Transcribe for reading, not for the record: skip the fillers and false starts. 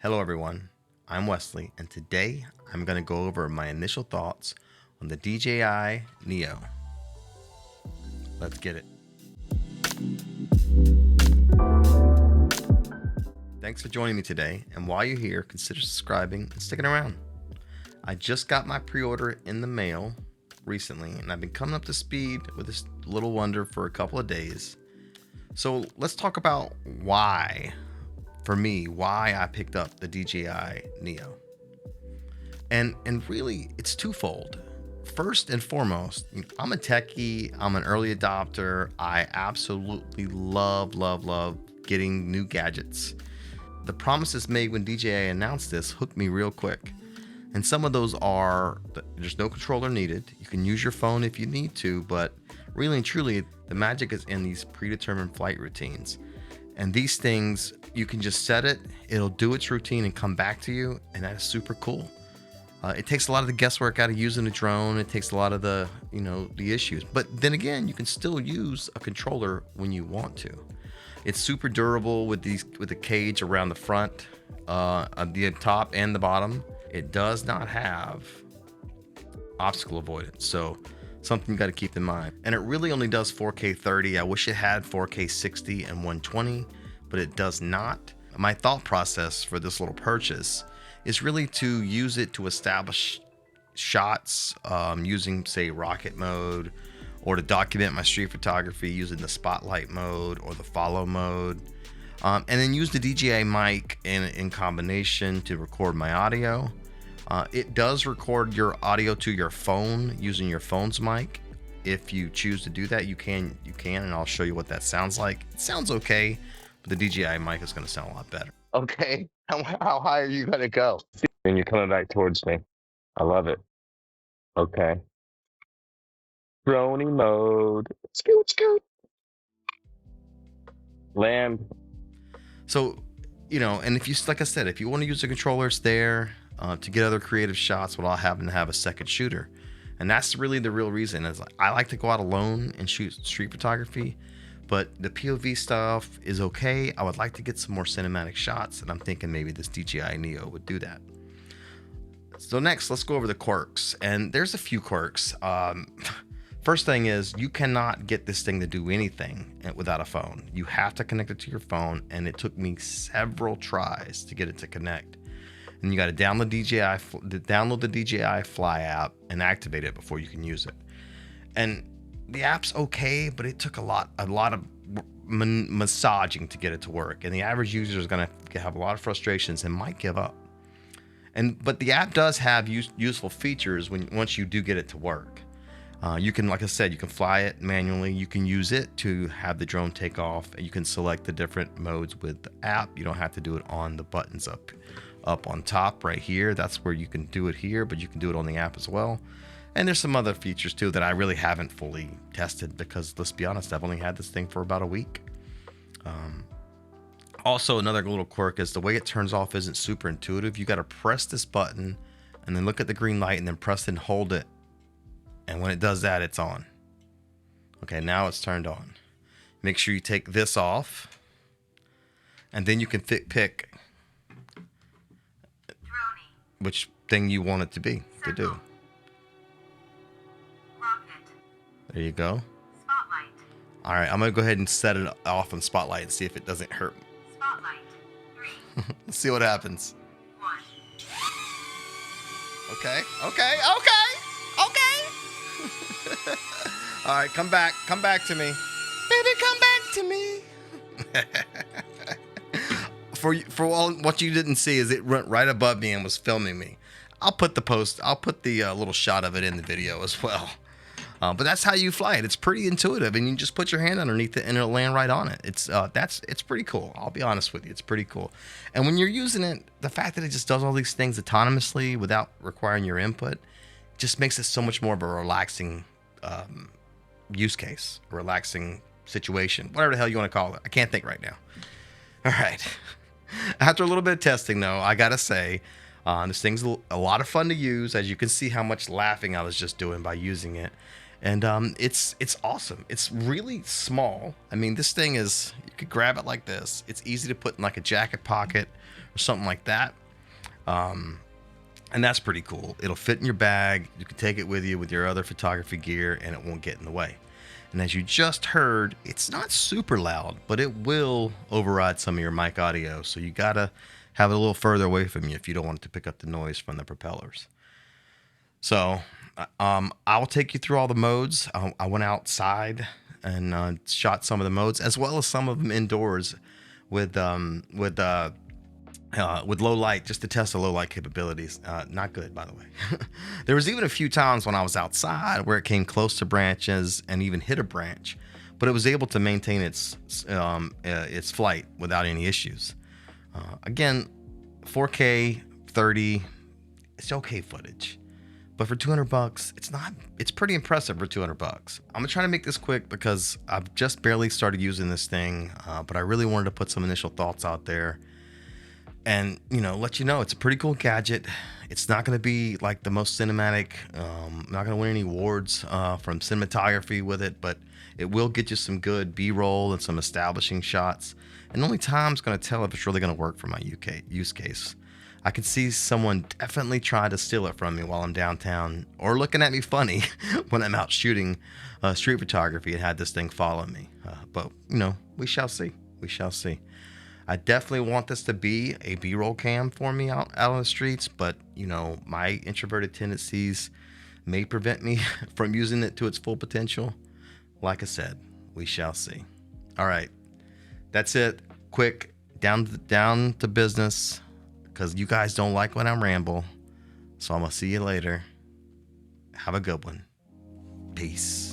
Hello everyone, I'm Wesley, and today I'm going to go over my initial thoughts on the DJI Neo. Let's get it. Thanks for joining me today, and while you're here, consider subscribing and sticking around. I just got my pre-order in the mail recently, and I've been coming up to speed with this little wonder for a couple of days. So let's talk about why I picked up the DJI Neo. And really, it's twofold. First and foremost, I'm a techie, I'm an early adopter. I absolutely love getting new gadgets. The promises made when DJI announced this hooked me real quick. And some of those are, there's no controller needed. You can use your phone if you need to, but really and truly, the magic is in these predetermined flight routines. And these things, you can just set it, it'll do its routine and come back to you, and that is super cool. It takes a lot of the guesswork out of using a drone. It takes a lot of the issues. But then again, you can still use a controller when you want to. It's super durable with the cage around the front, the top and the bottom. It does not have obstacle avoidance, so something you got to keep in mind. And it really only does 4K 30. I wish it had 4K 60 and 120, but it does not. My thought process for this little purchase is really to use it to establish shots using, say, rocket mode, or to document my street photography using the spotlight mode or the follow mode, and then use the DJI mic in combination to record my audio. It does record your audio to your phone using your phone's mic. If you choose to do that, you can, and I'll show you what that sounds like. It sounds okay, but the DJI mic is going to sound a lot better. Okay, how high are you gonna go? And you're coming back towards me. I love it. Okay. Drone mode. Scoot, scoot. Land. So, and if you, like I said, if you want to use the controller, it's there to get other creative shots. But I'll happen to have a second shooter, and that's really the real reason. Is I like to go out alone and shoot street photography, but the POV stuff is okay. I would like to get some more cinematic shots, and I'm thinking maybe this DJI Neo would do that. So next, let's go over the quirks, and there's a few quirks. First thing is, you cannot get this thing to do anything without a phone. You have to connect it to your phone, and it took me several tries to get it to connect. And you got to download the DJI Fly app and activate it before you can use it. And the app's okay, but it took a lot of massaging to get it to work. And the average user is going to have a lot of frustrations and might give up. But the app does have useful features once you do get it to work. You can, like I said, you can fly it manually. You can use it to have the drone take off. You can select the different modes with the app. You don't have to do it on the buttons up on top right here. That's where you can do it here, but you can do it on the app as well. And there's some other features too that I really haven't fully tested because, let's be honest, I've only had this thing for about a week. Also, another little quirk is the way it turns off isn't super intuitive. You got to press this button and then look at the green light and then press and hold it. And when it does that, it's on. Okay, now it's turned on. Make sure you take this off, and then you can pick which thing you want it to be to do. There you go. Spotlight. All right, I'm gonna go ahead and set it off on Spotlight and see if it doesn't hurt. Spotlight. 3, Let's see what happens. 1. Okay. All right, come back to me. Baby, come back to me. For all what you didn't see is it went right above me and was filming me. I'll put the little shot of it in the video as well. But that's how you fly it. It's pretty intuitive, and you just put your hand underneath it and it'll land right on it. It's pretty cool. I'll be honest with you, it's pretty cool. And when you're using it, the fact that it just does all these things autonomously without requiring your input just makes it so much more of a relaxing use case, a relaxing situation, whatever the hell you want to call it. I can't think right now. All right. After a little bit of testing, though, I gotta say, this thing's a lot of fun to use. As you can see how much laughing I was just doing by using it. And it's awesome. It's really small. I mean, this thing is, you could grab it like this. It's easy to put in like a jacket pocket or something like that. And that's pretty cool. It'll fit in your bag. You can take it with you with your other photography gear and it won't get in the way. And as you just heard, it's not super loud, but it will override some of your mic audio. So you gotta have it a little further away from you if you don't want it to pick up the noise from the propellers. So I'll take you through all the modes. I went outside and shot some of the modes as well as some of them indoors with low light, just to test the low light capabilities. Not good, by the way. There was even a few times when I was outside where it came close to branches and even hit a branch, but it was able to maintain its flight without any issues. Again, 4K 30, it's okay footage, but for $200, it's pretty impressive for $200. I'm gonna try to make this quick because I've just barely started using this thing, but I really wanted to put some initial thoughts out there. And, let you know it's a pretty cool gadget. It's not going to be like the most cinematic. Not going to win any awards from cinematography with it, but it will get you some good B-roll and some establishing shots. And only time's going to tell if it's really going to work for my use case. I can see someone definitely try to steal it from me while I'm downtown or looking at me funny when I'm out shooting street photography and had this thing follow me. But, we shall see. We shall see. I definitely want this to be a B-roll cam for me out on the streets, but my introverted tendencies may prevent me from using it to its full potential. Like I said, we shall see. All right, that's it. Quick, down to business, because you guys don't like when I ramble. So I'm gonna see you later. Have a good one. Peace.